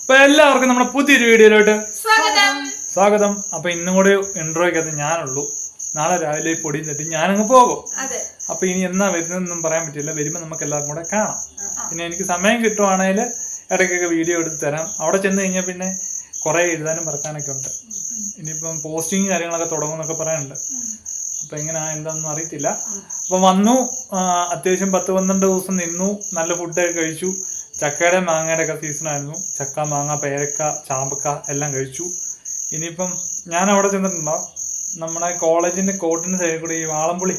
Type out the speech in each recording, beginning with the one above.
അപ്പൊ എല്ലാവർക്കും നമ്മുടെ പുതിയൊരു വീഡിയോയിലോട്ട് സ്വാഗതം. അപ്പൊ ഇന്നും കൂടെ ഇൻട്രോയ്ക്കകത്ത് ഞാനുള്ളൂ. നാളെ രാവിലെ പൊടിയും തട്ടി ഞാനങ്ങ് പോകും. അപ്പൊ ഇനി എന്നാ വരുന്നതെന്നൊന്നും പറയാൻ പറ്റില്ല. വരുമ്പോ നമുക്ക് എല്ലാവർക്കും കൂടെ കാണാം. പിന്നെ എനിക്ക് സമയം കിട്ടുവാണെങ്കിൽ ഇടയ്ക്കൊക്കെ വീഡിയോ എടുത്ത് തരാം. അവിടെ ചെന്ന് കഴിഞ്ഞാൽ പിന്നെ കുറെ എഴുതാനും പറക്കാനൊക്കെ ഉണ്ട്. ഇനിയിപ്പം പോസ്റ്റിങ് കാര്യങ്ങളൊക്കെ തുടങ്ങുമെന്നൊക്കെ പറയാനുണ്ട്. അപ്പൊ എങ്ങനെയാ എന്താണെന്ന് അറിയത്തില്ല. അപ്പൊ വന്നു, അത്യാവശ്യം 10-12 ദിവസം നിന്നു. നല്ല ഫുഡൊക്കെ കഴിച്ചു. ചക്കയുടെ മാങ്ങയുടെ ഒക്കെ സീസണായിരുന്നു. ചക്ക, മാങ്ങ, പേരക്ക, ചാമ്പക്ക എല്ലാം കഴിച്ചു. ഇനിയിപ്പം ഞാൻ അവിടെ ചെന്നിട്ടുണ്ടോ, നമ്മുടെ കോളേജിന്റെ കോട്ടിന്റെ സൈഡിൽ കൂടി ഈ വാളംപുളി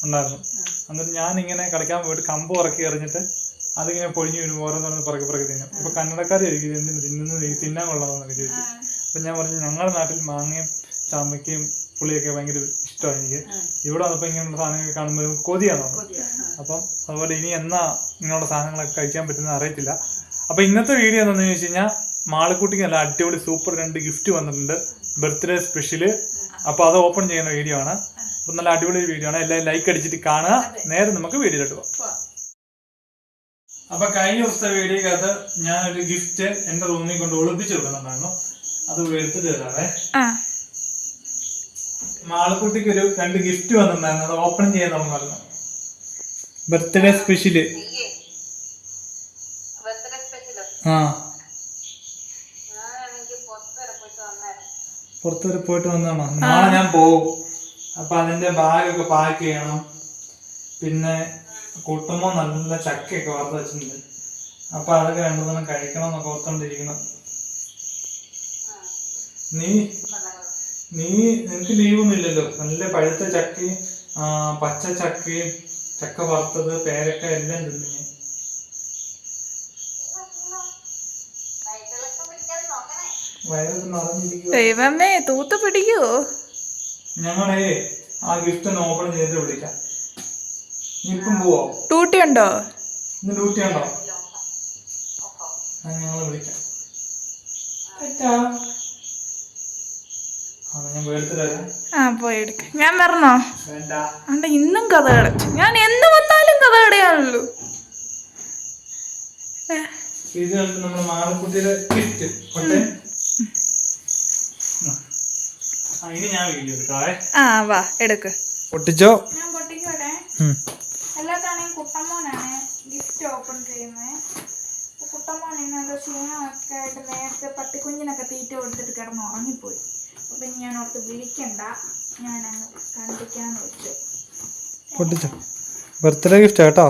ഉണ്ടായിരുന്നു. എന്നിട്ട് ഞാൻ ഇങ്ങനെ കളിക്കാൻ പോയിട്ട് കമ്പ് ഇറക്കി എറിഞ്ഞിട്ട് അതിങ്ങനെ പൊഴിഞ്ഞു വരുമ്പോൾ ഓരോന്നോന്ന് പറക്കി തിന്നും. അപ്പൊ കന്നഡക്കാർ ചോദിക്കും എന്തിനു തിന്നുന്നത്, തിന്നാൻ കൊള്ളാമെന്നൊക്കെ ചോദിച്ചു. അപ്പൊ ഞാൻ പറഞ്ഞു ഞങ്ങളുടെ നാട്ടിൽ മാങ്ങയും ചാമ്പയ്ക്കയും പുളിയൊക്കെ ഭയങ്കര ഇഷ്ടമാണ് എനിക്ക്. ഇവിടെ വന്നപ്പോൾ ഇങ്ങനെയുള്ള സാധനങ്ങൾ കാണുമ്പോൾ കൊതിയാണോ. അപ്പം അതുപോലെ ഇനി എന്നാ ഇങ്ങനെയുള്ള സാധനങ്ങളൊക്കെ കഴിക്കാൻ പറ്റുന്നത് അറിയത്തില്ല. അപ്പൊ ഇന്നത്തെ വീഡിയോ എന്താണെന്ന് ചോദിച്ചു കഴിഞ്ഞാൽ, മാളക്കുട്ടിക്ക് നല്ല അടിപൊളി സൂപ്പർ 2 ഗിഫ്റ്റ് വന്നിട്ടുണ്ട്, ബർത്ത്ഡേ സ്പെഷ്യല്. അപ്പൊ അത് ഓപ്പൺ ചെയ്യുന്ന വീഡിയോ ആണ്. അപ്പൊ നല്ല അടിപൊളി വീഡിയോ ആണ്. എല്ലാവരും ലൈക്ക് അടിച്ചിട്ട് കാണുക. നേരെ നമുക്ക് വീഡിയോയിലോട്ട് പോകാം. അപ്പൊ കഴിഞ്ഞ ദിവസത്തെ വീഡിയോക്കകത്ത് ഞാനൊരു ഗിഫ്റ്റ് എന്റെ റൂമിൽ കൊണ്ട് ഒളിപ്പിച്ചു കൊടുക്കുന്നുണ്ടായിരുന്നു. അത് എടുത്തിട്ട് തരാവേ. മാളക്കുട്ടിക്ക് ഒരു 2 ഗിഫ്റ്റ് വന്നിട്ടുണ്ടായിരുന്നു. അത് ഓപ്പൺ ചെയ്യാൻ തുടങ്ങായിരുന്നു. Birthday special. പുറത്ത് വരെ പോയിട്ട് വന്നതാണോ? നാളെ ഞാൻ പോകും. അപ്പൊ അതിന്റെ ബാഗൊക്കെ പാക്ക് ചെയ്യണം. പിന്നെ കൂട്ടുമ്പോ നല്ല ചക്കയൊക്കെ വറുത്ത് വെച്ചിട്ടുണ്ട്. അപ്പൊ അതൊക്കെ 2 ദിവസം കഴിക്കണം എന്നൊക്കെ ഓർത്തോണ്ടിരിക്കണം. നിനക്ക് ലീവൊന്നും ഇല്ലല്ലോ. നല്ല പഴുത്ത ചക്കയും പച്ച ചക്കയും ചക്ക വറുത്തത്, പേരക്ക എല്ലാം തിന്നു. ദൈവമേ, തൂത്ത് പിടിക്കുവോ? ഞങ്ങളെ ആ ഗിഫ്റ്റ് ഒന്ന് ഓപ്പൺ ചെയ്തിട്ട് വിളിക്കാം. നീ ഇപ്പം പോവോ? ഡ്യൂട്ടി ഉണ്ടോ? ഇന്ന് ഡ്യൂട്ടി ഉണ്ടോ? ഞങ്ങള് വിളിക്കാം. പോയി എടുക്ക. ഞാൻ വരണോ? വേണ്ട. ഇന്നും കഥ കടച്ചു. ഞാൻ എന്ന് വന്നാലും കഥ കടയാണല്ലോ. ഇത് നമ്മുടെ മാളക്കുട്ടിയുടെ ഗിഫ്റ്റ്. ഇനി ഞാൻ വീഡിയോ എടുക്കാവേ. വാ എടുക്ക്. പൊട്ടിച്ചോ? ഞാൻ പൊട്ടിക്കോട്ടെ. എല്ലാത്താണെങ്കിൽ കുട്ടമ്മോനാണ് ഗിഫ്റ്റ് ഓപ്പൺ ചെയ്യുന്നത്. കുട്ടമ്മോൻ ഇന്നലെ ക്ഷീണമൊക്കെ ആയിട്ട് നേരത്തെ പട്ടിക്കുഞ്ഞിനൊക്കെ തീറ്റ കൊടുത്തിട്ട് കിടന്ന് ഉറങ്ങിപ്പോയി. അപ്പൊ ഞാൻ ഓർത്ത് വിളിക്കണ്ട, ഞാൻ അങ്ങ് കണ്ടിക്കാന്ന് വെച്ചു. പൊട്ടിച്ചോ? ബർത്ത്ഡേ ഗിഫ്റ്റ് കേട്ടോ.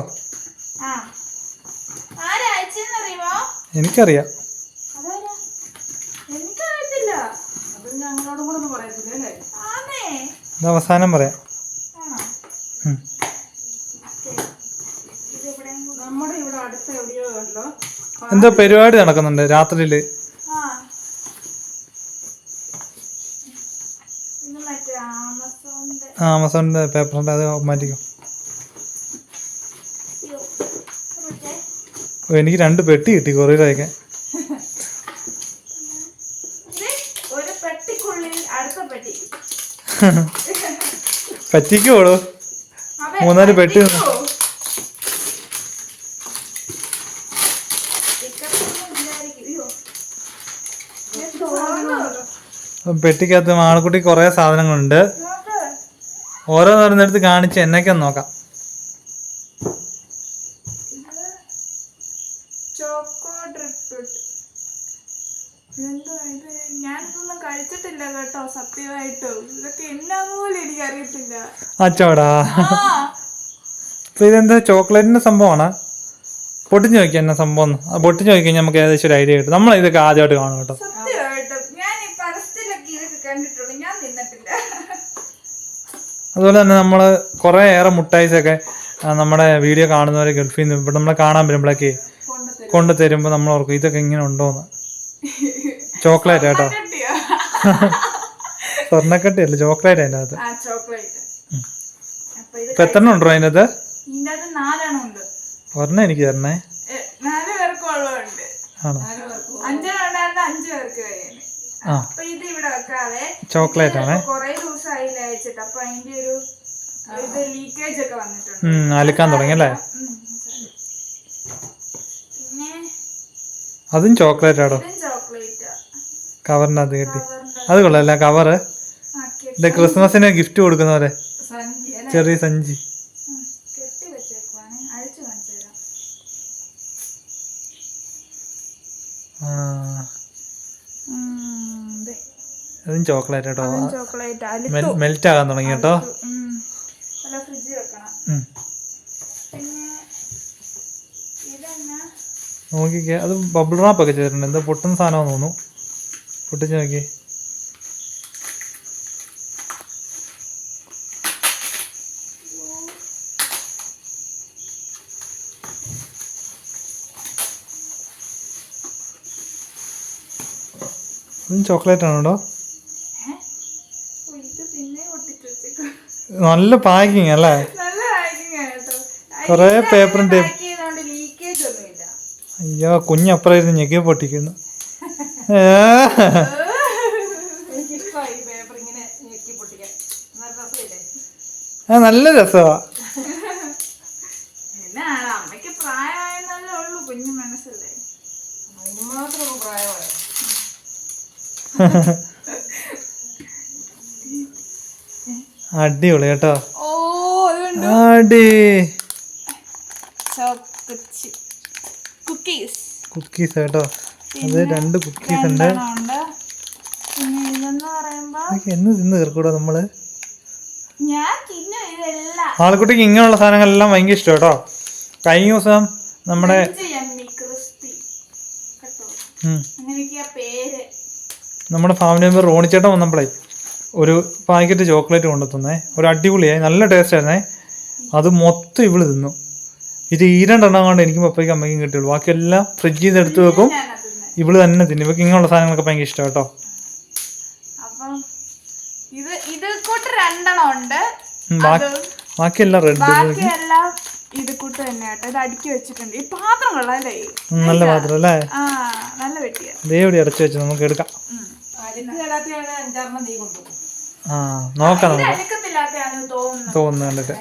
ആരാ അയച്ചെന്നറിയുമോ? എനിക്കറിയാം. എനിക്കറിയത്തില്ല. ഞങ്ങളോടും കൂടെ ഒന്നും പറയത്തില്ല അല്ലേ? അവസാനം പറയാം. നമ്മുടെ ഇവിടെ അടുത്ത എവിടെയോ ഉണ്ടോ എന്തോ പരിപാടി നടക്കുന്നുണ്ട് രാത്രിയില്. ആമസോണിന്റെ പേപ്പറുണ്ട്, അത് മാറ്റിക്കോ. എനിക്ക് 2 പെട്ടി കിട്ടി കൊറിയർ അയക്കാൻ. പറ്റിക്കോളൂ. 3-4 പെട്ടി. പെട്ടിക്കകത്ത് മാളക്കുട്ടി കുറെ സാധനങ്ങളുണ്ട്. ഓരോന്നോരോന്നെടുത്ത് കാണിച്ച് എന്നൊക്കെയൊന്ന് നോക്കാം. ഞാനിതൊന്നും കഴിച്ചിട്ടില്ല കേട്ടോ, സത്യമായിട്ടും. ഇതൊക്കെ എന്നാ പോലും എനിക്കറിയത്തില്ല. അച്ചോടാ. അപ്പൊ ഇതെന്താ ചോക്ലേറ്റിന്റെ സംഭവമാണ്? പൊട്ടിച്ചു നോക്കിയാ എന്നാ സംഭവം. പൊട്ടിച്ചു നോക്കിക്കഴിഞ്ഞാൽ നമുക്ക് ഏകദേശം ഒരു ഐഡിയ കിട്ടും. നമ്മൾ ഇതൊക്കെ ആദ്യമായിട്ട് കാണും കേട്ടോ. അതുപോലെ തന്നെ നമ്മള് കുറെ ഏറെ മുട്ടായിസൊക്കെ നമ്മുടെ വീഡിയോ കാണുന്നവരെ ഗൾഫിൽ നിന്ന് ഇവിടെ നമ്മളെ കാണാൻ വരുമ്പോഴേക്ക് കൊണ്ട് തരുമ്പോ നമ്മൾ ഓർക്കും ഇതൊക്കെ ഇങ്ങനെ ഉണ്ടോന്ന്. ചോക്ലേറ്റ് കേട്ടോ. സ്വർണ്ണക്കട്ടിയല്ല, ചോക്ലേറ്റ് അതിൻ്റെ അകത്ത്. ഇപ്പൊ 3 ഉണ്ടോ അതിൻ്റെ അകത്ത്? ഒരെണ്ണം എനിക്ക് തരണേ. ആണോ? ചോക്ലേറ്റ് ആണ്. അലക്കാൻ തുടങ്ങി അല്ലേ? അതും ചോക്ലേറ്റ് ആണോ? ചോക്ലേറ്റ് കവറിനകത്ത് കെട്ടി. അത് കൊള്ളാല്ല കവറ്. ഇത് ക്രിസ്മസിന് ഗിഫ്റ്റ് കൊടുക്കുന്ന പോലെ ചെറിയ സഞ്ചി. കെട്ടി വെച്ചേക്കുവാണ്. അഴിച്ചു കാണിച്ചു തരാം. അതും ചോക്ലേറ്റ് കേട്ടോ. ചോക്ലേറ്റ് മെൽറ്റ് ആകാൻ തുടങ്ങി കേട്ടോ. ഫ്രിഡ്ജിൽ വെക്കണം. പിന്നെ ഇതെന്നാ നോക്കിക്കേ, അത് ബബിൾ റാപ്പ് ഒക്കെ ചെയ്തിട്ടുണ്ട്. എന്താ പൊട്ടുന്ന സാധനമാണെന്ന് തോന്നുന്നു. പൊട്ടിച്ച് നോക്കി. അതും ചോക്ലേറ്റ് ആണോ? ഇത് പിന്നെ ഒട്ടിച്ചു വെച്ചേക്കും. നല്ല പാക്കിങ് അല്ലേ? നല്ല പാക്കിങ് കേട്ടോ. കൊറേ പേപ്പറിന്റെ ലീക്കേജ് ഒന്നുമില്ല. അയ്യോ കുഞ്ഞപ്പുറം ഞെക്കി പൊട്ടിക്കുന്നു. നല്ല രസമാ. പിന്നെ അമ്മയ്ക്ക് പ്രായമായെന്നല്ലേ ഉള്ളൂ, കുഞ്ഞു മനസ്സല്ലേ, അതിന് മാത്രം പ്രായമായ. അടിപൊളി കേട്ടോ. ഓ അടി കുക്കീസ് കേട്ടോ. അത് 2 കുക്കീസ് ഉണ്ട്. എന്ന് തിന്ന് തീർക്കൂടോ നമ്മള്. ആൾക്കുട്ടിക്ക് ഇങ്ങനെയുള്ള സാധനങ്ങളെല്ലാം ഭയങ്കര ഇഷ്ടം കേട്ടോ. കഴിഞ്ഞ ദിവസം നമ്മുടെ ഫാമിലി മെമ്പർ റോണിച്ചേട്ടൻ വന്നപ്പോഴേ ഒരു പാക്കറ്റ് ചോക്ലേറ്റ് കൊണ്ടുത്തന്നേ. ഒരു അടിപൊളിയായി, നല്ല ടേസ്റ്റ് ആയിരുന്നേ. അത് മൊത്തം ഇവള് തിന്നു. ഇത് 2 കൊണ്ട് എനിക്കും പപ്പയ്ക്കും അമ്മയ്ക്കും കിട്ടിയുള്ളൂ. ബാക്കിയെല്ലാം ഫ്രിഡ്ജിൽ നിന്ന് എടുത്ത് വെക്കും, ഇവള് തന്നെ തിന്നും. ഇവക്ക് ഇങ്ങനെയുള്ള സാധനങ്ങളൊക്കെ ഭയങ്കര ഇഷ്ടം കേട്ടോ. ബാക്കിയെല്ലാം റെഡ്, ഇത് കൂട്ട് തന്നെ കേട്ടോ. ഇത് അടുക്കി വെച്ചിട്ടുണ്ട്. ഈ പാത്രം കൊള്ളാല്ലേ, നല്ല പാത്രം അല്ലേ? നല്ല വെട്ടിയ ദേവടി അടച്ചു വെച്ച് നമുക്ക് എടുക്കാം. നോക്കാം തോന്നുന്നു കണ്ടിട്ട്.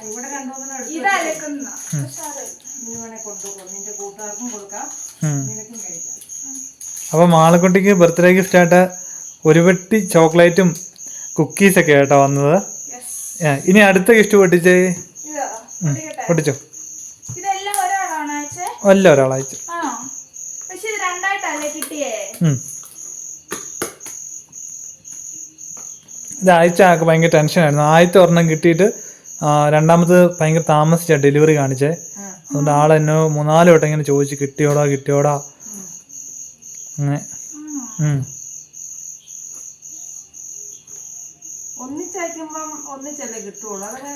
അപ്പൊ മാളക്കുട്ടിക്ക് ബർത്ത്ഡേ ഗിഫ്റ്റ് ആയിട്ട് ഒരു പെട്ടി ചോക്ലേറ്റും കുക്കീസൊക്കെ ആയിട്ടാ വന്നത്. ഇനി അടുത്ത ഗിഫ്റ്റ് പൊട്ടിച്ചേ. പൊട്ടിച്ചോ. അല്ല ഒരാളയച്ചു. ഇത് അയച്ച ആൾക്ക് ഭയങ്കര ടെൻഷനായിരുന്നു. ആദ്യത്തെ ഒരെണ്ണം കിട്ടിയിട്ട് രണ്ടാമത് ഭയങ്കര താമസിച്ചാ ഡെലിവറി കാണിച്ചേ. അതുകൊണ്ട് ആളെന്നെ 3-4 വട്ടം ഇങ്ങനെ ചോദിച്ചു കിട്ടിയോടാ അങ്ങനെ.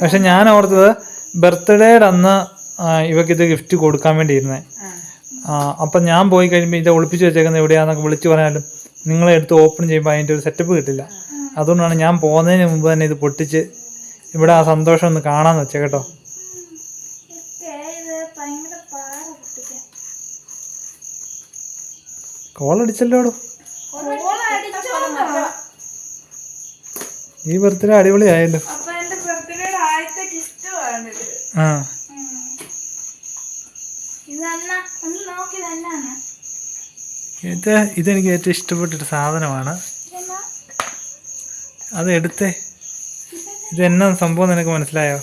പക്ഷെ ഞാൻ ഓർത്തത് ബർത്ത്ഡേയുടെ അന്ന് ഇവക്കിത് ഗിഫ്റ്റ് കൊടുക്കാൻ വേണ്ടി ഇരുന്നേ. അപ്പം ഞാൻ പോയി കഴിയുമ്പോൾ ഇത് ഒളിപ്പിച്ച് വെച്ചേക്കുന്നത് എവിടെയാണെന്നൊക്കെ വിളിച്ചു പറഞ്ഞാലും നിങ്ങളെ എടുത്ത് ഓപ്പൺ ചെയ്യുമ്പോൾ അതിൻ്റെ ഒരു സെറ്റപ്പ് കിട്ടില്ല. അതുകൊണ്ടാണ് ഞാൻ പോകുന്നതിന് മുമ്പ് തന്നെ ഇത് പൊട്ടിച്ച് ഇവിടെ ആ സന്തോഷം ഒന്ന് കാണാന്ന് വെച്ചേ കേട്ടോ. കോളടിച്ചല്ലോ. ഈ ബർത്ത്ഡേ അടിപൊളിയായല്ലോ. ഇതെനിക്ക് ഏറ്റവും ഇഷ്ടപ്പെട്ടൊരു സാധനമാണ്. അത് എടുത്തേ. ഇതെന്നാ സംഭവം നിനക്ക് മനസ്സിലായോ?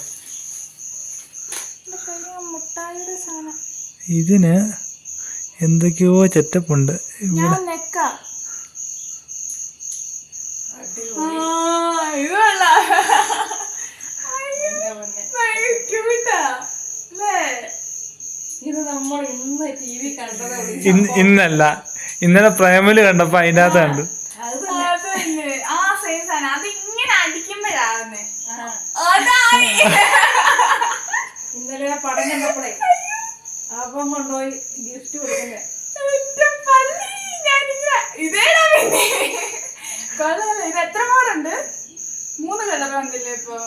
ഇതിന് എന്തൊക്കെയോ സെറ്റപ്പുണ്ട്. ഇന്നല്ല, ഇന്നലെ പ്രേമല് കണ്ടപ്പോ അതിൻ്റെ അകത്ത് കണ്ടു. ഇന്നലെ പടം കണ്ടപ്പോഴേ അപ്പം കൊണ്ടുപോയി ഗിഫ്റ്റ് കൊടുക്കുന്നേ. ഇത് എത്ര മോഡുണ്ട്? 3 കളർ വന്നില്ലേ ഇപ്പൊ?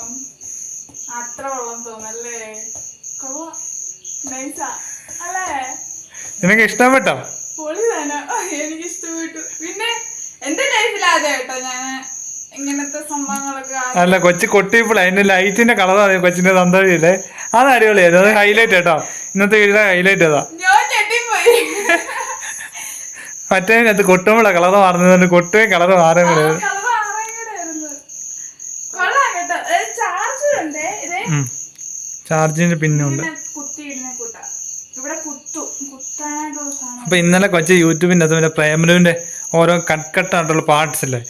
അത്ര വെള്ളം തോന്നല്ലേ? കൊള്ളാം, നൈസാ അല്ലേ? നിനക്ക് ഇഷ്ടപ്പെട്ടോ? പൊളി തന്നെ, എനിക്ക് ഇഷ്ടപ്പെട്ടു. പിന്നെ എന്റെ ലൈഫിലാതെ കേട്ടോ ഞാൻ ഇങ്ങനത്തെ സംഭവങ്ങളൊക്കെ. അല്ല കൊച്ചു കൊട്ടിയപ്പോൾ അതിന്റെ ലൈറ്റിന്റെ കളർ അറിയാം. കൊച്ചിന്റെ സന്തോഷമില്ലേ? അത് അടിപൊളിയായിരുന്നു. അത് ഹൈലൈറ്റ് കേട്ടോ. ഇന്നത്തെ വീഡിയോ ഹൈലൈറ്റ് അതാ. ഞാൻ ഞെട്ടിപ്പോയി. മറ്റേ അത് കൊട്ടുമ്പോഴാ കളർ മാറുന്നത്, കൊട്ടുവേ കളർ മാറാൻ കളർ ആയിരുന്നു. കൊള്ളാം കേട്ടോ. ചാർജറുണ്ട്. ഇത് ചാർജിന്റെ പിന്നുണ്ട്. കുത്തിയിടുന്ന കൂട്ടാ. ഇവിടെ കുത്താനായിട്ടുള്ള സാധനം. അപ്പൊ ഇന്നലെ കൊച്ചു യൂട്യൂബിന്റെ അത് മറ്റേ പ്രേമലുവിന്റെ ഓരോ കട്ടായിട്ടുള്ള പാർട്സ് ഇല്ലേ,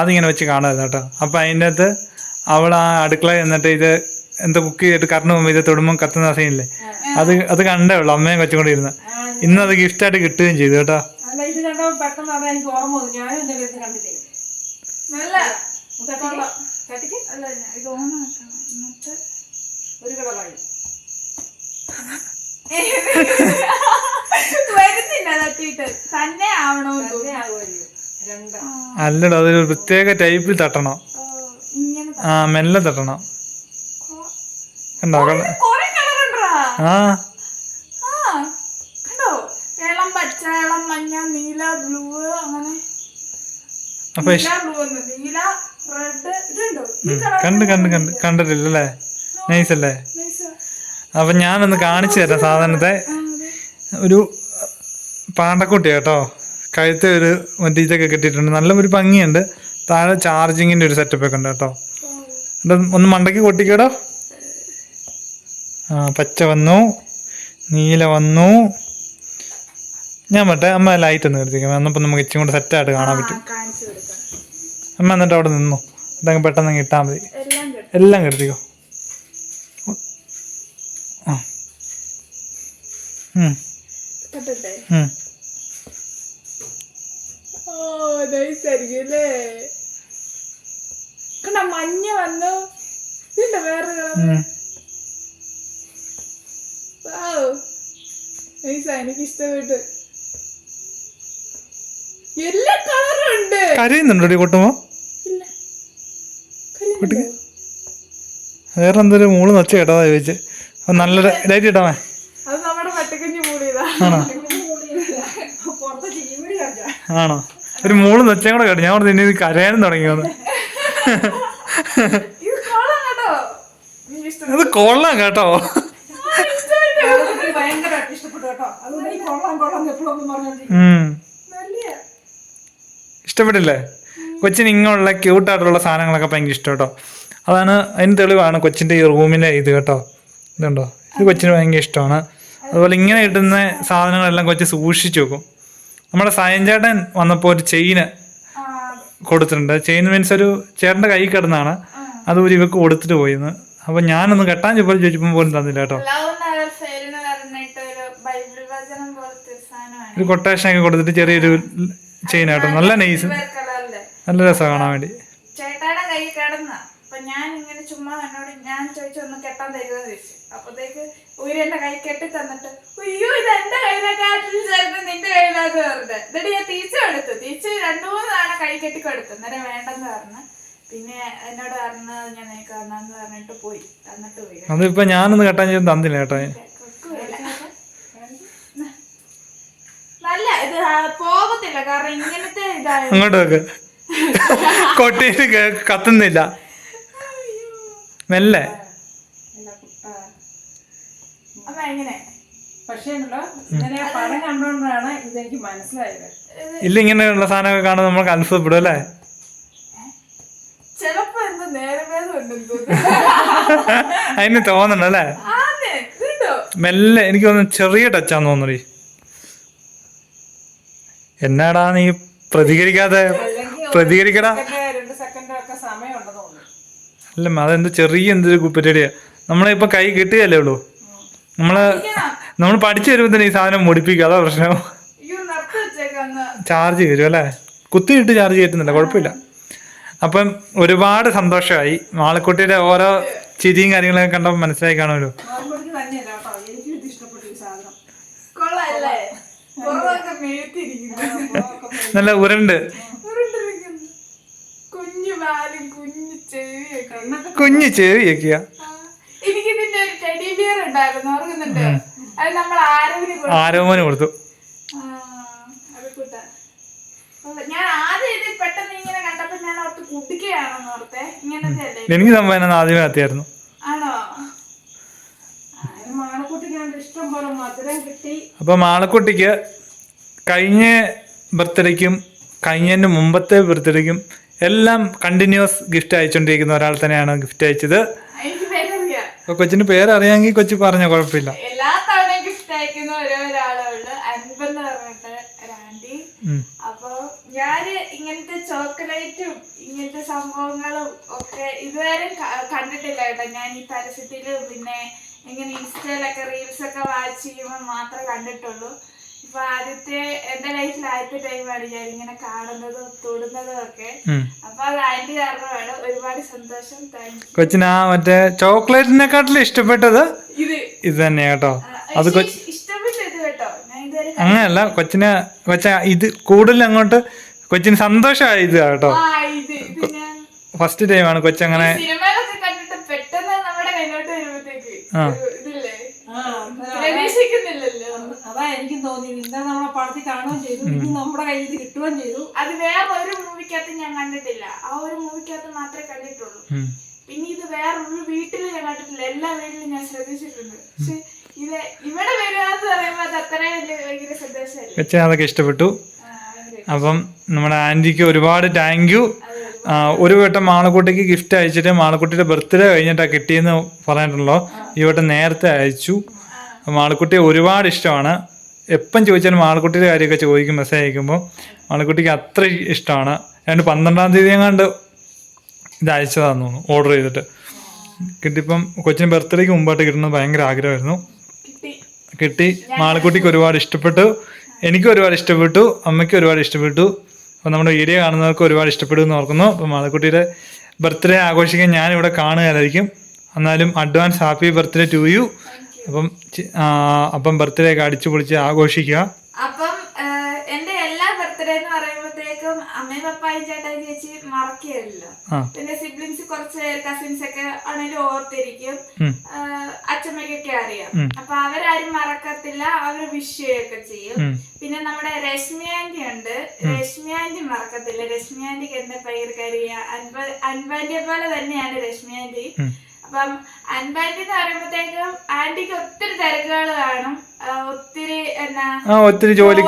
അതിങ്ങനെ വെച്ച് കാണാമായിരുന്നു കേട്ടോ. അപ്പൊ അതിൻ്റെ അകത്ത് അവൾ ആ അടുക്കള എന്നിട്ട് ഇത് എന്താ കുക്ക് ചെയ്തിട്ട് കറണ്ട് പോകുമ്പോൾ ഇത് തൊടുമ്പോൾ കത്തുന്ന സീനില്ലേ, അത് കണ്ടേ ഉള്ളു അമ്മയും കൊച്ചും കൂടെ ഇരുന്ന്. ഇന്ന് അത് ഗിഫ്റ്റായിട്ട് കിട്ടുകയും ചെയ്തു കേട്ടോ. ഇത് കണ്ടോ പെട്ടെന്ന് അതാ എനിക്ക് ഓർമ്മ വന്നു. ഞാനും ഇന്നലെ ഇത് കണ്ടിട്ടേ. നല്ല തട്ടിക്ക് അല്ല ഇത് ഓണാക്കണം. എന്നിട്ട് ഒരു കളറായി വരുന്നില്ല. തട്ടിയിട്ട് തന്നെ ആവണമെന്ന് തന്നെ ആകുമായിരിക്കും. രണ്ടാ അല്ലടോ, അതൊരു പ്രത്യേക ടൈപ്പിൽ തട്ടണം. ഇങ്ങനെ ആ മെല്ലെ തട്ടണം. കണ്ടോ കൊറേ കളറുണ്ടാ. ആ കണ്ടോ, ഇളം പച്ച, ഇളം മഞ്ഞ, നീല, ബ്ലൂ, അങ്ങനെ അപ്പൊ നീല, റെഡ്, ഇതുണ്ടോ ഈ കളർ? കണ്ടിട്ടില്ലല്ലേ? നൈസ് അല്ലേ? അപ്പൊ ഞാനൊന്ന് കാണിച്ചു തരാം സാധനത്തെ. ഒരു പാണ്ടക്കുട്ടി കേട്ടോ, കഴുത്ത് ഒരു മറ്റേ ഇതൊക്കെ കെട്ടിയിട്ടുണ്ട്, നല്ല ഒരു ഭംഗിയുണ്ട്. താഴെ ചാർജിങ്ങിന്റെ ഒരു സെറ്റപ്പ് ഒക്കെ ഉണ്ട് കേട്ടോ. ഒന്ന് മണ്ടയ്ക്ക് കൊട്ടിക്കേടോ. ആ പച്ച വന്നു, നീല വന്നു. ഞാൻ പറ്റേ അമ്മ ലൈറ്റ് ഒന്ന് നിർത്തിക്കാം, എന്നപ്പോൾ നമുക്ക് ഇച്ചിരി കൂടെ സെറ്റായിട്ട് കാണാൻ പറ്റും. അമ്മ എന്നിട്ട് അവിടെ നിന്നു, അതങ്ങ് പെട്ടെന്ന് ഇട്ടാൽ മതി. എല്ലാം കെടുത്തിക്കോ. ആ മഞ്ഞ വന്നു. ഇതിന്റെ വേറെ കളർ. എനിക്ക് ഇഷ്ടപ്പെട്ടു. എല്ലാ കളറും ഉണ്ട്. കരയുന്നുണ്ടോ കൊട്ടുമോ? ഇല്ല, വേറെ എന്തൊരു മൂള് നൊച്ച കേട്ടതാ ചോദിച്ചു. നല്ല ലൈറ്റ് കിട്ടാമേ. അത് നമ്മുടെ പച്ചക്കഞ്ഞി മൂടിയതാ. ആണോ? പുറത്ത് ചീമിടി കാണിച്ചാ. ആണോ? ഒരു മൂള് നൊച്ചയും കൂടെ കേട്ടു. ഞാൻ അവിടെ നിന്ന് കരയാനും തുടങ്ങിയോന്ന്. ഇത് കൊള്ളാം കേട്ടോ. എനിക്ക് ഇഷ്ടപ്പെട്ടു. അത് കൊള്ളാം കേട്ടോ. എനിക്ക് ഭയങ്കരമായിട്ട് ഇഷ്ടപ്പെട്ടു കേട്ടോ. അതുകൊണ്ട് ഈ കൊള്ളാം എപ്പോഴൊന്നും പറഞ്ഞോണ്ടിരിക്കും. ഇഷ്ടപ്പെട്ടില്ലേ? കൊച്ചിന് ഇങ്ങനെയുള്ള ക്യൂട്ടായിട്ടുള്ള സാധനങ്ങളൊക്കെ ഭയങ്കര ഇഷ്ടം കേട്ടോ. അതാണ് അതിന് തെളിവാണ് കൊച്ചിൻ്റെ ഈ റൂമിലെ ഇത് കേട്ടോ. ഇതുണ്ടോ, ഇത് കൊച്ചിന് ഭയങ്കര ഇഷ്ടമാണ്. അതുപോലെ ഇങ്ങനെ കിട്ടുന്ന സാധനങ്ങളെല്ലാം കൊച്ച് സൂക്ഷിച്ചു വെക്കും. നമ്മുടെ സയൻചേട്ടൻ വന്നപ്പോൾ ഒരു ചെയിന് കൊടുത്തിട്ടുണ്ട്. ചെയിൻ മീൻസ് ഒരു ചേട്ടൻ്റെ കൈ കിടന്നാണ്, അത് ഒരു ഇവക്ക് കൊടുത്തിട്ട് പോയിന്ന്. അപ്പം ഞാനൊന്ന് കെട്ടാൻ ചോദിച്ചപ്പോൾ പോലും തന്നില്ല കേട്ടോ. ഒരു കൊട്ടേഷനൊക്കെ കൊടുത്തിട്ട് ചെറിയൊരു ചെയിൻ കേട്ടോ. നല്ല നൈസ്, നല്ല രസമാണ് കാണാൻ വേണ്ടി. ചേട്ടാടെ കൈ കിടന്ന അപ്പൊ ഞാൻ ഇങ്ങനെ ചുമ്മാ എന്നോട് ഞാൻ ചോദിച്ചു ഒന്ന് കെട്ടാൻ തരുമെന്ന് ചോദിച്ചു. അപ്പത്തേക്ക് ഉയരെന്റെ കൈ കെട്ടി തന്നിട്ട് അയ്യോ ഇത് എന്റെ കയ്യിലെക്കാട്ടിൽ ചേർന്ന് നിന്റെ കയ്യിലാന്ന് പറഞ്ഞത്. എന്നിട്ട് ഞാൻ തിരിച്ചു കൊടുത്തു. തിരിച്ച് 2-3 തവണ കൈ കെട്ടി കൊടുത്തു. അന്നേരം വേണ്ടെന്ന് പറഞ്ഞു. പിന്നെ എന്നോട് പറഞ്ഞത് ഞാൻ നിനക്ക് തന്നാന്ന് പറഞ്ഞിട്ട് പോയി, തന്നിട്ട് പോയി. അതിപ്പോ ഞാനൊന്ന് കെട്ടാൻ ചെയ്ത് തന്നില്ല കേട്ടോ. നല്ല ഇത് പോകത്തില്ല, കാരണം ഇങ്ങനത്തെ ഇതായ അങ്ങോട്ട് വെക്ക്. കൊട്ടിയിട്ട് കത്തുന്നില്ല, മെല്ലെ. അപ്പൊ എങ്ങനെ? പക്ഷേ ഉണ്ടല്ലോ, ഇങ്ങനെ പടം കണ്ടോണ്ടാണ് ഇതെനിക്ക് മനസ്സിലായത്. ഇല്ല, ഇങ്ങനെയുള്ള സാധനമൊക്കെ കാണുമ്പോൾ നമ്മൾക്ക് അത്ഭുതപ്പെടും അല്ലേ? ചെലപ്പോ എന്താ നേരമേതും അതിന് തോന്നണല്ലേ? മെല്ലെ. എനിക്ക് തോന്നുന്നു ചെറിയ ടച്ചാന്ന് തോന്നുന്നു. എന്നാടാ നീ പ്രതികരിക്കാതെ? പ്രതികരിക്കടാ. 2 സെക്കൻഡ് ഒക്കെ സമയമുണ്ടെന്ന് തോന്നുന്നു. അല്ല, അതെന്ത് ചെറിയ എന്തൊരു കുപ്പറ്റടിയാ. നമ്മളിപ്പോ കൈ കിട്ടിയല്ലേ ഉള്ളൂ. നമ്മൾ പഠിച്ചു വരുമ്പോ ഈ സാധനം മുടിപ്പിക്കുക, അതാ പ്രശ്നം. ചാർജ് വരും അല്ലേ? കുത്തിയിട്ട് ചാർജ് കയറ്റുന്നില്ല, കുഴപ്പമില്ല. അപ്പം ഒരുപാട് സന്തോഷമായി. മാളക്കുട്ടിയുടെ ഓരോ ചിരിയും കാര്യങ്ങളൊക്കെ കണ്ടപ്പോൾ മനസ്സിലായി കാണുമല്ലോ. നല്ല ഉരുണ്ട്, കുഞ്ഞു ചെവിയൊക്കെയ. എനിക്ക് ഇതിന്റെ ഒരു ടെഡി ബിയർ ഉണ്ടായിരുന്നു, ഓർക്കുന്നുണ്ട്? അത് നമ്മൾ ആരോമന് കൊടുത്തു. ഞാൻ ആദ്യം ഇത് പെട്ടെന്ന് ഇങ്ങനെ കണ്ടപ്പോ ഞാൻ ഓർത്ത് കുടിക്കുകയാണെന്ന് ഓർത്തെ. ഇങ്ങനത്തെ അല്ലേ? എനിക്ക് സംഭവം ആദ്യമേ എത്തിയായിരുന്നു. ആണോ? മാളക്കുട്ടിക്ക് ഇഷ്ടം പോലെ മധുരം കിട്ടി. അപ്പൊ മാളക്കുട്ടിക്ക് കഴിഞ്ഞ ബർത്ത്ഡേക്കും കഴിഞ്ഞതിന് മുമ്പത്തെ ബർത്ത്ഡേക്കും എല്ലാം കണ്ടിന്യൂസ് ഗിഫ്റ്റ് അയച്ചുകൊണ്ടിരിക്കുന്ന ഒരാൾ തന്നെയാണ് ഗിഫ്റ്റ് അയച്ചത്. എനിക്ക് പേരറിയാം. അപ്പൊ കൊച്ചിന് പേരറിയാമെങ്കിൽ കൊച്ചു പറഞ്ഞ കുഴപ്പമില്ല. എല്ലാ തവണയും ഗിഫ്റ്റ് അയക്കുന്ന ഒരാളേ ഉള്ളു, അൻപെന്ന് പറഞ്ഞിട്ട് ഒരാൻറ്റി. അപ്പൊ ഞാന് ഇങ്ങനത്തെ ചോക്ലേറ്റും ഇങ്ങനത്തെ സംഭവങ്ങളും ഒക്കെ ഇതുവരെ കണ്ടിട്ടില്ല കേട്ടോ. ഞാൻ ഈ പരസ്യത്തിലും പിന്നെ ഇങ്ങനെ ഇൻസ്റ്റയിലൊക്കെ റീൽസ് ഒക്കെ വാച്ച് ചെയ്യുമ്പോൾ മാത്രമേ കണ്ടിട്ടുള്ളൂ. ഇപ്പൊ ആദ്യത്തെ എന്റെ ലൈഫിൽ ആദ്യത്തെ ടൈമാണ് ഞാൻ ഇങ്ങനെ കാണുന്നതും തൊടുന്നതും ഒക്കെ. അപ്പൊ അത് ആന്റി കാരണമാണ്. ഒരുപാട് സന്തോഷം. Thank you. കൊച്ചിന് ആ മറ്റേ ചോക്ലേറ്റിനെക്കാട്ടിലും ഇഷ്ടപ്പെട്ടത് ഇത് തന്നെയാ കേട്ടോ. അത് ഇഷ്ടപ്പെട്ടു ഇത് കേട്ടോ. ഞാൻ ഇതുവരെ അങ്ങനെയല്ല, കൊച്ച ഇത് കൂടുതൽ അങ്ങോട്ട് കൊച്ചിന് സന്തോഷമായി ഇത് കേട്ടോ. ഫസ്റ്റ് ടൈമാണ് കൊച്ചങ്ങനെ സിനിമയിലൊക്കെ കണ്ടിട്ട് പെട്ടെന്ന് നമ്മുടെ കയ്യിലോട്ട് വരുമ്പോഴത്തേക്ക് ഇതില്ലേ പ്രതീക്ഷിക്കുന്നില്ലല്ലോ. അതാ എനിക്കും തോന്നി. ഇന്നലെ നമ്മളെ പടത്തിൽ കാണുകയും ചെയ്തു, ഇനി നമ്മുടെ കയ്യിൽ ഇത് കിട്ടുകയും ചെയ്തു. അത് വേറെ ഒരു മൂവിക്കകത്ത് ഞാൻ കണ്ടിട്ടില്ല. ആ ഒരു മൂവിക്കകത്ത് മാത്രമേ കണ്ടിട്ടുള്ളൂ. പിന്നെ ഇത് വേറൊരു വീട്ടില് ഞാൻ കണ്ടിട്ടില്ല. എല്ലാ വീട്ടിലും ഞാൻ ശ്രദ്ധിച്ചിട്ടുണ്ട്. പക്ഷെ ഇത് ഇവിടെ വരിക എന്ന് പറയുമ്പോ അത് അത്രയും വലിയ ഭയങ്കര സന്തോഷമല്ലേ. കൊച്ചിന് അതൊക്കെ ഇഷ്ടപ്പെട്ടു. അപ്പം നമ്മുടെ ആന്റിക്ക് ഒരുപാട് താങ്ക് യു. ഒരു വട്ടം മാളക്കുട്ടിക്ക് ഗിഫ്റ്റ് അയച്ചിട്ട് മാളക്കുട്ടിയുടെ ബർത്ത്ഡേ കഴിഞ്ഞിട്ടാണ് കിട്ടിയെന്ന് പറഞ്ഞിട്ടുള്ളൂ. ഈ വട്ടം നേരത്തെ അയച്ചു. മാളക്കുട്ടിയെ ഒരുപാട് ഇഷ്ടമാണ്. എപ്പം ചോദിച്ചാലും മാളക്കുട്ടിയുടെ കാര്യമൊക്കെ ചോദിക്കും മെസ്സേജ് അയക്കുമ്പോൾ. മാളക്കുട്ടിക്ക് അത്ര ഇഷ്ടമാണ്. 12-ാം തീയതി എങ്ങാണ്ട് ഇത് അയച്ചതാന്ന് തോന്നുന്നു, ഓർഡർ ചെയ്തിട്ട്. കിട്ടിയപ്പം കൊച്ചിന് ബർത്ത്ഡേക്ക് മുമ്പായിട്ട് കിട്ടുന്നത് ഭയങ്കര ആഗ്രഹമായിരുന്നു. കിട്ടി. മാളക്കുട്ടിക്ക് ഒരുപാട് ഇഷ്ടപ്പെട്ടു, എനിക്കും ഒരുപാട് ഇഷ്ടപ്പെട്ടു, അമ്മയ്ക്കും ഒരുപാട് ഇഷ്ടപ്പെട്ടു. അപ്പോൾ നമ്മുടെ വീഡിയോ കാണുന്നവർക്ക് ഒരുപാട് ഇഷ്ടപ്പെടുമെന്ന് ഓർക്കുന്നു. അപ്പോൾ മാളക്കുട്ടിയുടെ ബർത്ത്ഡേ ആഘോഷിക്കാൻ ഞാനിവിടെ കാണുകയായിരിക്കും. എന്നാലും advance happy birthday to you. അപ്പം ബർത്ത്ഡേ ഒക്കെ അടിച്ചു പൊളിച്ച് ആഘോഷിക്കുക. അപ്പം എന്റെ എല്ലാ ബർത്ത്ഡേ എന്ന് പറയുമ്പോഴത്തേക്കും അമ്മയും പപ്പായും ചേട്ടായി ചേച്ചി മറക്കുകയല്ലോ. പിന്നെ സിബ്ലിങ്സ് കുറച്ച് കസിൻസ് ഒക്കെ ആണെങ്കിലും ഓർത്തിരിക്കും. അച്ഛമ്മയ്ക്കൊക്കെ അറിയാം. അപ്പൊ അവരാരും മറക്കത്തില്ല. അവര് വിഷ് ചെയ്യുകയൊക്കെ ചെയ്യും. പിന്നെ നമ്മുടെ രശ്മി ആന്റി ഉണ്ട്. രശ്മി ആന്റി മറക്കത്തില്ല. രശ്മി ആന്റിക്ക് എന്റെ പേർക്കറിയ അൻപാന്റിയെ പോലെ തന്നെയാണ് രശ്മി ആന്റി. അപ്പം അൻപാന്റി എന്ന് പറയുമ്പോഴത്തേക്കും ആന്റിക്ക് ഒത്തിരി തിരക്കുകൾ കാണും, ഒത്തിരി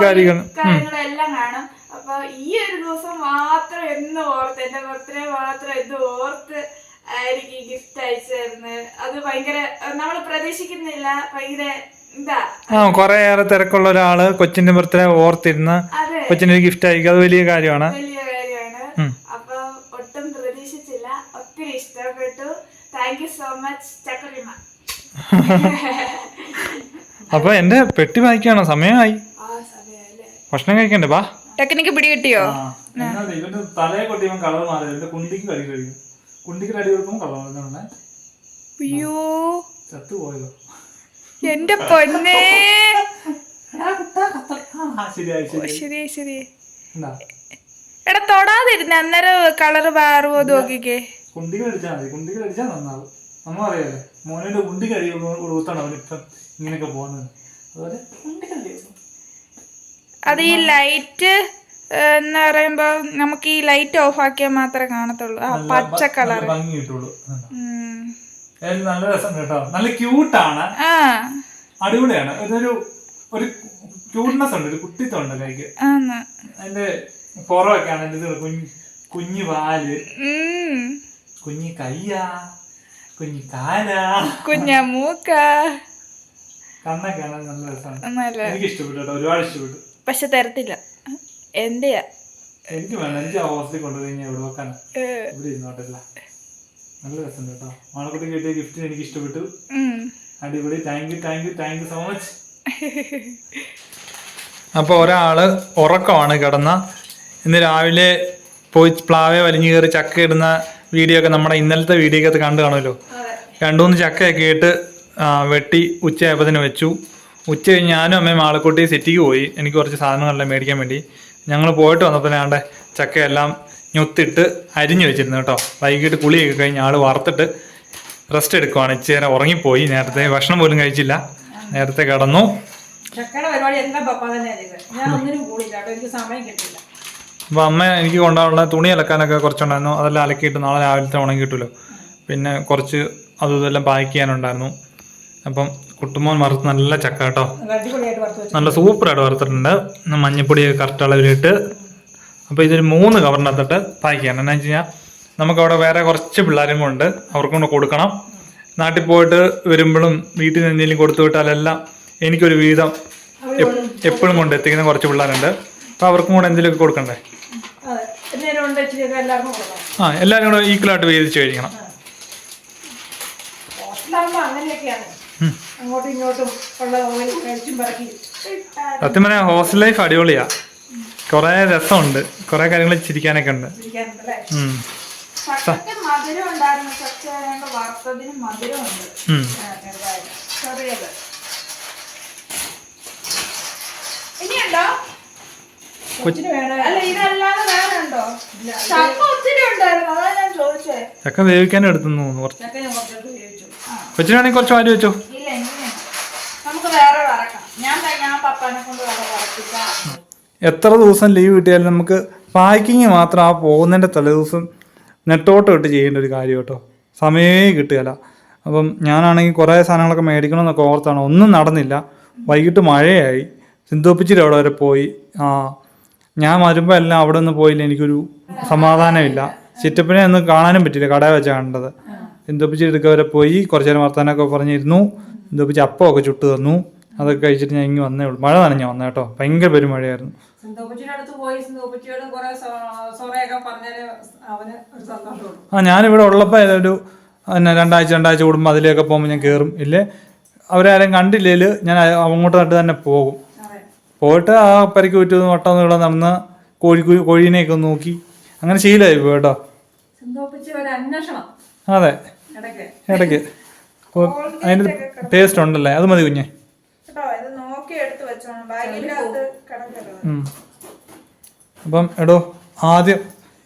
കാര്യങ്ങളെല്ലാം കാണും. അപ്പൊ ഈ ഒരു ദിവസം മാത്രം എന്ന് ഓർത്ത്, എന്റെ ബർത്ത്ഡേ മാത്രം എന്ന് ഓർത്ത് ആയിരിക്കും ഈ ഗിഫ്റ്റ് അയച്ചു തരുന്നത്. അത് ഭയങ്കര നമ്മള് പ്രതീക്ഷിക്കുന്നില്ല. ഭയങ്കര കൊറേയേറെ തിരക്കുള്ള ഒരാള് കൊച്ചിന്റെ ബർത്ത്ഡേ ഓർത്തിരുന്ന കൊച്ചിന്റെ ഗിഫ്റ്റ് അയക്കുക, അത് വലിയ കാര്യമാണ്. അപ്പൊ ഒട്ടും പ്രതീക്ഷിച്ചില്ല. ഒത്തിരി ഇഷ്ടപ്പെട്ടു. താങ്ക് യു സോ മച്ച് ചക്കറിമ. അപ്പൊ എന്റെ പെട്ടി വായിക്കാണോ? സമയമായി, ഭക്ഷണം കഴിക്കണ്ടേ? ബാ. ടെക്നിക്ക് പിടി കിട്ടിയോ? ഇവന്റെ തലയെ കൊട്ടിയവൻ കളർ മാറിയത്. കുണ്ടിക്ക് കടി കഴിക്കും. കുണ്ടിക്ക് അടി കൊടുക്കുമ്പോ കളർ മാറുന്നേ. അയ്യോ ചത്തുപോയോ എന്റെ പൊന്നേ. ശരി. എടാ തൊടാതിരുന്ന അന്നേരം കളറ് മാറുമോ നോക്കിക്കേ. കുണ്ടിക്ക് അടിച്ചാൽ മതി. കുണ്ടിക്ക് അടിച്ചാൽ നന്നാവും. നമ്മ അറിയാലേ മോനെ കുണ്ടിക്ക് അടി കൊടുത്താണ് അവനിപ്പം ഇങ്ങനെയൊക്കെ പോകുന്നത്. അതുപോലെ കുണ്ടിക്ക് അടി. അത് ഈ ലൈറ്റ് എന്ന് പറയുമ്പോ നമുക്ക് ഈ ലൈറ്റ് ഓഫ് ആക്കിയാൽ മാത്രമേ കാണത്തുള്ളൂ. ആ പച്ച കളർ ഭംഗി കിട്ടുള്ളൂ. നല്ല രസം കേട്ടോ. നല്ല ക്യൂട്ടാണ്, അടിപൊളിയാണ്. ഇതൊരു ക്യൂട്ട്നെസ് ഉണ്ട്, ഒരു കുട്ടിത്വമുണ്ട് കൈക്ക്. അതിന്റെ പുറമൊക്കെ ആണെങ്കിൽ കുഞ്ഞു പാല്, കുഞ്ഞു കയ്യാ, കുഞ്ഞു കാലാ, കുഞ്ഞ മൂക്ക, കണ്ണൊക്കെ ആണെങ്കിൽ നല്ല രസമാണ്. എനിക്ക് ഇഷ്ടപ്പെട്ടു കേട്ടോ, ഒരുപാട് ഇഷ്ടപ്പെട്ടു. പക്ഷെ തരത്തില്ല. എന്റെയാ. എനിക്ക് വേണ്ട. എനിക്ക് ഹോസ്റ്റലിൽ കൊണ്ടുപോയി എവിടെ വെക്കാനാ, ഇവിടെ ഇരുന്നോട്ടല്ല. നല്ല രസം കേട്ടോ. മാളക്കുട്ടി കിട്ടിയ ഗിഫ്റ്റിന് എനിക്ക് ഇഷ്ടപ്പെട്ടു. അടിപൊളി. Thank you so much. അപ്പോൾ ഒരാള് ഉറക്കമാണ് കിടന്ന. ഇന്ന് രാവിലെ പോയി പ്ലാവെ വലിഞ്ഞു കയറി ചക്ക ഇടുന്ന വീഡിയോ ഒക്കെ നമ്മുടെ ഇന്നലത്തെ വീഡിയോക്കകത്ത് കണ്ടു കാണുമല്ലോ. 2-3 ചക്കയൊക്കെ ഇട്ട് വെട്ടി ഉച്ചയായപ്പോൾ വെച്ചു. ഉച്ച കഴിഞ്ഞ് ഞാനും അമ്മയും മാളക്കുട്ടി സിറ്റിക്ക് പോയി. എനിക്ക് കുറച്ച് സാധനങ്ങളെല്ലാം മേടിക്കാൻ വേണ്ടി. ഞങ്ങൾ പോയിട്ട് വന്നപ്പോൾ ഞാണ്ട് ചക്കയെല്ലാം ഞൊത്തിട്ട് അരിഞ്ഞു വെച്ചിരുന്നു കേട്ടോ. വൈകിട്ട് കുളിയൊക്കെ കഴിഞ്ഞ് ആൾ വറുത്തിട്ട് റെസ്റ്റ് എടുക്കുവാണ്. ഇച്ചിരി നേരം ഉറങ്ങിപ്പോയി. നേരത്തെ ഭക്ഷണം പോലും കഴിച്ചില്ല, നേരത്തെ കിടന്നു. അപ്പോൾ അമ്മ എനിക്ക് കൊണ്ടുപോകാനുള്ള തുണി അലക്കാനൊക്കെ കുറച്ചുണ്ടായിരുന്നു. അതെല്ലാം അലക്കിയിട്ട് നാളെ രാവിലത്തെ ഉണങ്ങി കിട്ടുമല്ലോ. പിന്നെ കുറച്ച് അതും ഇതെല്ലാം പാക്ക് ചെയ്യാനുണ്ടായിരുന്നു. അപ്പം കുട്ടുമോൻ വറുത്ത് നല്ല ചക്ക കേട്ടോ, അടിപൊളിയായിട്ട് വറുത്ത് വെച്ചു. നല്ല സൂപ്പറായിട്ട് വറുത്തിട്ടുണ്ട്. മഞ്ഞപ്പൊടിയൊക്കെ കറക്റ്റ് അളവിലിട്ട്. അപ്പോൾ ഇതൊരു 3 കവറിനകത്തിട്ട് പാക്ക് ചെയ്യണം. എന്നാ വെച്ച് കഴിഞ്ഞാൽ നമുക്കവിടെ വേറെ കുറച്ച് പിള്ളേരും കൊണ്ട് അവർക്കും കൊണ്ട് കൊടുക്കണം. നാട്ടിൽ പോയിട്ട് വരുമ്പോഴും വീട്ടിൽ നിന്ന് എന്തെങ്കിലും കൊടുത്തു വിട്ടാലെല്ലാം എനിക്കൊരു വീതം എപ്പോഴും കൊണ്ട് എത്തിക്കുന്ന കുറച്ച് പിള്ളേരുണ്ട്. അപ്പോൾ അവർക്കും കൂടെ എന്തെങ്കിലുമൊക്കെ കൊടുക്കണ്ടേ? എല്ലാവരും കൂടെ ഈക്വലായിട്ട് വീതിച്ച് കഴിക്കണം. അങ്ങനെയൊക്കെയാണ് അങ്ങോട്ടും ഇങ്ങോട്ടും ഉള്ള കഴിച്ചും പറക്കി. സത്യം പറഞ്ഞാൽ ഹോസ്റ്റൽ ലൈഫ് അടിപൊളിയാ. കുറെ രസമുണ്ട്, കുറെ കാര്യങ്ങൾ ചിരിക്കാനൊക്കെ ഉണ്ട്. മധുരം ഉണ്ടായിരുന്നു, വറുത്തതിന് മധുരമുണ്ട്. ഇനിയുണ്ടോ? അല്ല ഇതല്ലാതെ വേറെ ഉണ്ടോ? ചക്ക ഒത്തിരി ഉണ്ടായിരുന്നു, അതാ ഞാൻ ചോദിച്ചേ. ചക്ക വേവിക്കാനും എടുത്തു കുറച്ച്. കൊച്ചിനാണെങ്കിൽ കുറച്ച് വാരി വെച്ചോ. ഇല്ല നമുക്ക് വേറെ വറക്കാം. ഞാൻ പപ്പാനെ കൊണ്ട് വേറെ വറപ്പിക്കാം. എത്ര ദിവസം ലീവ് കിട്ടിയാലും നമുക്ക് പാക്കിങ് മാത്രം ആ പോകുന്നതിൻ്റെ തലേദിവസം നെട്ടോട്ടം ഇട്ട് ചെയ്യേണ്ട ഒരു കാര്യം കേട്ടോ. സമയമേ കിട്ടുകയില്ല. അപ്പം ഞാനാണെങ്കിൽ കുറേ സാധനങ്ങളൊക്കെ മേടിക്കണമെന്നൊക്കെ ഓർത്താണ്, ഒന്നും നടന്നില്ല. വൈകിട്ട് മഴയായി, സിന്ധുപ്പിച്ചിട്ട് അവിടെ വരെ പോയി. ഞാൻ വരുമ്പോൾ എല്ലാം അവിടെ നിന്ന് പോയില്ല, എനിക്കൊരു സമാധാനമില്ല. ചിറ്റപ്പനെ ഒന്നും കാണാനും പറ്റില്ല, കടയിൽ വെച്ചാണ് കണ്ടത്. സിന്ധുപ്പിച്ചിട്ട് വരെ പോയി കുറച്ച് നേരം വർത്താനൊക്കെ പറഞ്ഞിരുന്നു. സിന്ധുപ്പിച്ച് അപ്പമൊക്കെ ചുട്ട് തന്നു. അതൊക്കെ കഴിച്ചിട്ട് ഞാൻ ഇങ്ങനെ വന്നേ ഉള്ളൂ. മഴ നനഞ്ഞ വന്നേ കേട്ടോ, ഭയങ്കര പെരുമഴയായിരുന്നു. ഞാനിവിടെ ഉള്ളപ്പോൾ ഒരു 2 ആഴ്ച കൂടുമ്പോൾ അതിലേക്ക് പോകുമ്പോൾ ഞാൻ കയറും. ഇല്ലേ അവരാരും കണ്ടില്ലേൽ ഞാൻ അങ്ങോട്ട് നട്ട് തന്നെ പോകും. പോയിട്ട് ആ പരിക്ക് പറ്റുന്ന വട്ടം നീളം നടന്ന് കോഴീനെയൊക്കെ നോക്കി അങ്ങനെ ശീലമായി പോയി കേട്ടോ. അതെ, ഇടയ്ക്ക് അതിൻ്റെ ടേസ്റ്റ് ഉണ്ടല്ലേ, അത് മതി കുഞ്ഞെ. അപ്പം എടോ ആദ്യം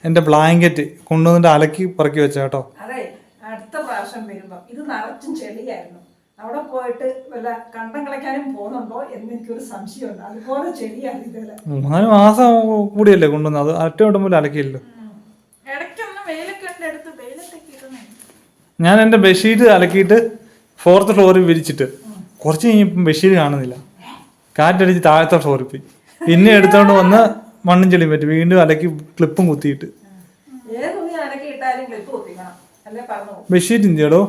എൻ്റെ ബ്ലാങ്കറ്റ് കൊണ്ടുവന്നിട്ട് അലക്കി പറക്കി വെച്ച കേട്ടോ. അതെ, അടുത്ത പ്രാവശ്യം വരുമ്പോ ഇത് നിറച്ചും ചെളിയായിരുന്നു. അവിടെ പോയിട്ട് വല്ല കണ്ടം കളിക്കാനും പോകുന്നുണ്ടോ എന്ന് എനിക്കൊരു സംശയമുണ്ട്. അതുപോലെ ചെളിയാണ് ഇതല്ലേ. 3 മാസം കൂടിയല്ലേ കൊണ്ടുവന്നത്, അത് അറ്റോട്ടം പോലും അലക്കിയല്ലോ. ഞാൻ എൻ്റെ ബെഡ്ഷീറ്റ് അലക്കിയിട്ട് 4th ഫ്ലോറിൽ വിരിച്ചിട്ട് കുറച്ച് കഴിഞ്ഞപ്പം ബെഡ്ഷീറ്റ് കാണുന്നില്ല. കാറ്റടിച്ച് താഴത്തെ ഫ്ലോറിൽ പോയി. പിന്നെ എടുത്തോണ്ട് വന്ന് മണ്ണും ചെളിയും പറ്റി വീണ്ടും അലക്കി ക്ലിപ്പും കുത്തിയിട്ട്. ബെഡ്ഷീറ്റ് ഇന്ത്യടോ,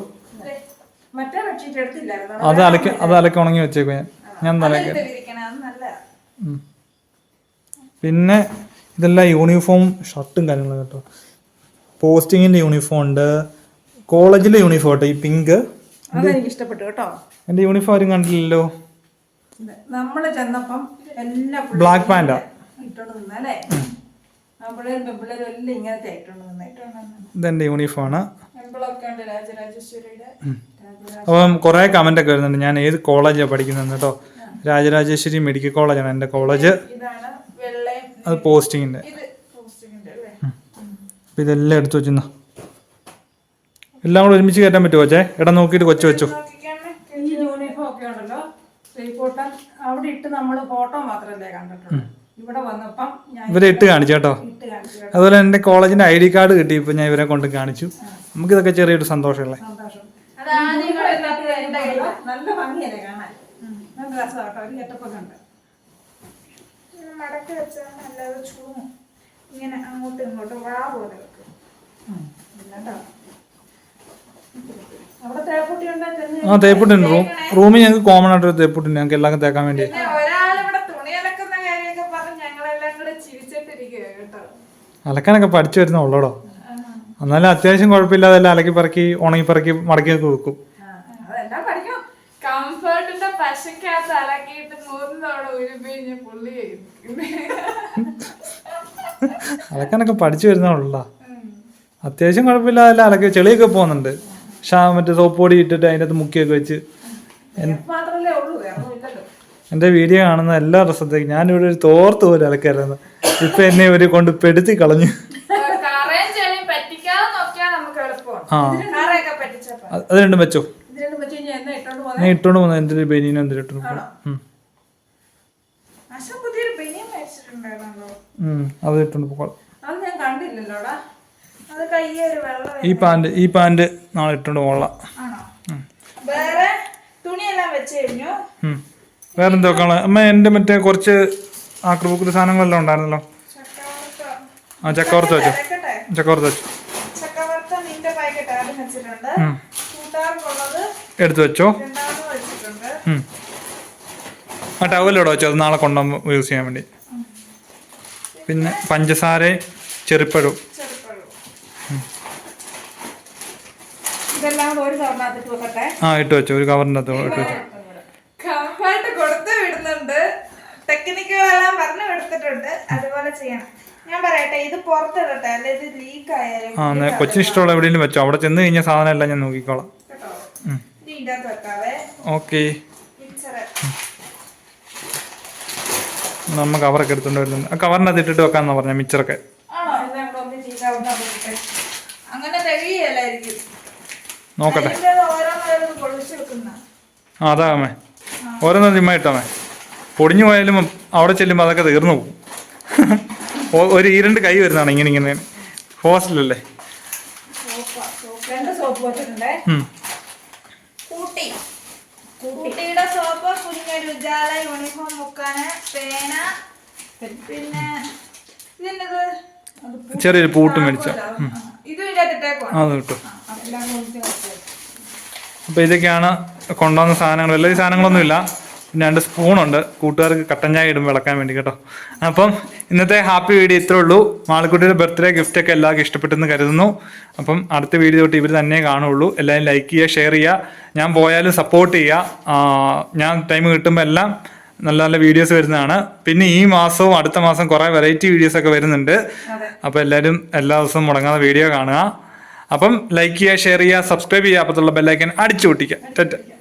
അത് അലക്കി ഉണങ്ങി വെച്ചേക്കോ. ഞാൻ തലക്ക്. പിന്നെ ഇതെല്ലാം യൂണിഫോം ഷർട്ടും കാര്യങ്ങളും കേട്ടോ. പോസ്റ്റിങ്ങിന്റെ യൂണിഫോം ഉണ്ട്, കോളേജിലെ യൂണിഫോം കേട്ടോ. ഈ പിങ്ക് അതെനിക്ക് ഇഷ്ടപ്പെട്ടു കേട്ടോ. എന്റെ യൂണിഫോം ആരും കണ്ടില്ലല്ലോ. നമ്മള് ചെന്നപ്പം എല്ലാം ബ്ലാക്ക് പാന്റാ ഇട്ടോണ്ട് നിന്നല്ലേ. പിള്ളേരും എല്ലാം ഇങ്ങനത്തെ ഇട്ടോണ്ട് നിന്നേ. ഇതെന്റെ യൂണിഫോമാണ്. അപ്പം കുറെ കമന്റ് ഒക്കെ വരുന്നുണ്ട് ഞാൻ ഏത് കോളേജാണ് പഠിക്കുന്നത് കേട്ടോ. രാജരാജേശ്വരി മെഡിക്കൽ കോളേജാണ് എൻ്റെ കോളേജ്. അത് പോസ്റ്റിങ്ങിന്റെ. അപ്പൊ ഇതെല്ലാം എടുത്തു വെച്ചിരുന്ന എല്ലാം കൂടെ ഒരുമിച്ച് കയറ്റാൻ പറ്റുമോ ചേ? ഇടം നോക്കിയിട്ട് കൊച്ചു വെച്ചോ. ഈ യൂണിഫോം ഒക്കെ ഉണ്ടല്ലോ ശ്രീകോട്ടൻ അവിടെ ഇട്ട് നമ്മള് ഫോട്ടോ മാത്രമല്ലേ കണ്ടിട്ടുള്ളൂ. ഇവിടെ വന്നപ്പം ഇവരെ ഇട്ട് കാണിച്ചു കേട്ടോ. അതുപോലെ എൻ്റെ കോളേജിന്റെ ID കാർഡ് കിട്ടി. ഇപ്പൊ ഞാൻ ഇവരെ കൊണ്ട് കാണിച്ചു. നമുക്കിതൊക്കെ ചെറിയൊരു സന്തോഷമല്ലേ. നല്ല ഭംഗിയല്ലേ കാണാൻ, നല്ല രസമാട്ടോ. ഒരു കെട്ടപ്പൊക്കെ ഉണ്ട്. മടക്കി വെച്ചാൽ നല്ലത് ചൂടും ഇങ്ങനെ അങ്ങോട്ടും ഇങ്ങോട്ടും വാ പോലെ വെക്കും. അവിടെ തേപ്പൊട്ടി ആ തേപ്പൊട്ടി ഉണ്ട്. റൂമിൽ ഞങ്ങൾക്ക് കോമൺ ആയിട്ടൊരു തേപ്പൊട്ടി ഞങ്ങൾക്ക് എല്ലാവർക്കും തേക്കാൻ വേണ്ടി. അലക്കാനൊക്കെ പഠിച്ചു വരുന്ന ഉള്ളടോ. എന്നാലും അത്യാവശ്യം കുഴപ്പമില്ലാതെ എല്ലാം അലക്കി പറക്കി ഉണങ്ങി പറക്കി മടക്കി വെക്കും. കംഫർട്ടിന്റെ പശക്കകത്ത് അലക്കിയിട്ട് 3 തവണ ഉരുപ്പിഞ്ഞ് പുള്ളി അലക്കാനൊക്കെ പഠിച്ചു വരുന്ന ഉള്ള അത്യാവശ്യം കുഴപ്പമില്ലാതെ അലക്കി ചെളിയൊക്കെ പോകുന്നുണ്ട്. മറ്റേ സോപ്പ് പൊടി ഇട്ടിട്ട് അതിൻ്റെ അകത്ത് മുക്കിയൊക്കെ വെച്ച്. എൻ്റെ വീഡിയോ കാണുന്ന എല്ലാ ഡ്രസ്സത്തേക്കും ഞാനിവിടെ ഒരു തോർത്ത് പോലും അലക്കായിരുന്നു. ഇപ്പൊ എന്നെ ഇവര് കൊണ്ട് പെടുത്തി കളഞ്ഞു. അത് രണ്ടും വെച്ചോ. ഞാൻ ഇട്ടോണ്ട് പോന്ന എന്തൊരു ബനിയനും എന്തൊരു ഇട്ടോണ്ട് അത് ഇട്ടോണ്ട് പോകണം. ഈ പാന്റ് നാളെ ഇട്ടോണ്ട് പോകാം. വെച്ച് കഴിഞ്ഞു. വേറെന്താ വെക്കാനുള്ള അമ്മ? എൻ്റെ മറ്റേ കുറച്ച് ആക്രബുക്കിൽ സാധനങ്ങളെല്ലാം ഉണ്ടായിരുന്നല്ലോ. ആ ചക്കവറുത്ത് വെച്ചോ. ചക്കവറുത്ത് വെച്ചു. ചക്കവറുത്ത നിന്റെ പാക്കറ്റ് ആദ്യം വെച്ചിട്ടുണ്ട്. കൂട്ടുകാർക്കുള്ളത് എടുത്തു വെച്ചോ. രണ്ടാമത് വെച്ചിട്ടുണ്ട്. ആ ടവലിവിടെ വെച്ചോ, അത് നാളെ കൊണ്ടുപോകുമ്പോൾ യൂസ് ചെയ്യാൻ വേണ്ടി. പിന്നെ പഞ്ചസാരയും ചെറുപ്പഴവും. ഇതെല്ലാം ഒരു കവറിനകത്ത് വെക്കട്ടെ. ആ ഇട്ട് വെച്ചോ, ഒരു കവറിൻ്റെ അകത്ത് ഇട്ട് വെച്ചോ. കംഫർട്ട് കൊടുത്ത് വിടുന്നുണ്ട്. ടെക്നിക്കുകളെല്ലാം പറഞ്ഞു എടുത്തിട്ടുണ്ട്. അതുപോലെ ചെയ്യണം. ഞാൻ പറയട്ടെ, ഇത് പുറത്തിടട്ടെ, അല്ലെ ഇത് ലീക്ക് ആയാലും. ആ കൊച്ചിന് ഇഷ്ടമുള്ള എവിടെയെങ്കിലും വെച്ചോ. അവിടെ ചെന്ന് കഴിഞ്ഞാൽ സാധനം എല്ലാം ഞാൻ നോക്കിക്കോളാം. ഇതിന്റെ അകത്ത് വെക്കാവേ. ഓക്കെ. നമ്മ കവറൊക്കെ എടുത്തോണ്ട് വരുന്നുണ്ട്. ആ കവറിനകത്ത് ഇട്ടിട്ട് വെക്കാന്നാ പറഞ്ഞ മിച്ചറൊക്കെ. അങ്ങനെ കഴിയല്ലായിരിക്കും. നോക്കട്ടെ. പൊളിച്ചു ആ അതാ അമ്മേ, ഓരോന്ന് ജിമ്മ ഇട്ടമ്മേ. പൊടിഞ്ഞു പോയാലും അവിടെ ചെല്ലുമ്പോൾ അതൊക്കെ തീർന്നു പോകും. ഒരു ഈരണ്ട് കൈ വരുന്നതാണ് ഇങ്ങനെ ഇങ്ങനെ. ഹോസ്റ്റലല്ലേ. കുട്ടിയുടെ സോപ്പ്, കുഞ്ഞൊരു ഉജാല, യൂണിഫോം മുക്കാന്, പേന, പിന്നെ ഇതിൻ്റെത് ചെറിയൊരു പൂട്ട് മേടിച്ച ഇതും ഇതിൻ്റെ ഇട്ടേക്കോ. അത് കിട്ടും. അപ്പോൾ ഇതൊക്കെയാണ് കൊണ്ടുവന്ന സാധനങ്ങൾ. എല്ലാ സാധനങ്ങളൊന്നും ഇല്ല. പിന്നെ 2 സ്പൂണുണ്ട്, കൂട്ടുകാർക്ക് കട്ടൻ ചായ ഇടുമ്പോൾ വിളക്കാൻ വേണ്ടി കേട്ടോ. അപ്പം ഇന്നത്തെ ഹാപ്പി വീഡിയോ ഇത്രേ ഉള്ളൂ. മാളിക്കുട്ടിയുടെ ബർത്ത്ഡേ ഗിഫ്റ്റൊക്കെ എല്ലാവർക്കും ഇഷ്ടപ്പെട്ടെന്ന് കരുതുന്നു. അപ്പം അടുത്ത വീഡിയോ തൊട്ട് ഇവർ തന്നെ കാണുള്ളൂ. എല്ലാവരും ലൈക്ക് ചെയ്യുക, ഷെയർ ചെയ്യുക. ഞാൻ പോയാലും സപ്പോർട്ട് ചെയ്യുക. ഞാൻ ടൈം കിട്ടുമ്പോൾ എല്ലാം നല്ല നല്ല വീഡിയോസ് വരുന്നതാണ്. പിന്നെ ഈ മാസവും അടുത്ത മാസം കുറേ വെറൈറ്റി വീഡിയോസൊക്കെ വരുന്നുണ്ട്. അപ്പോൾ എല്ലാവരും എല്ലാ ദിവസവും മുടങ്ങാതെ വീഡിയോ കാണുക. അപ്പം ലൈക്ക് ചെയ്യുക, ഷെയർ ചെയ്യുക, സബ്സ്ക്രൈബ് ചെയ്യുക. അപ്പത്തുള്ള ബെല്ലൈക്കൻ അടിച്ചു പൊട്ടിക്കുക.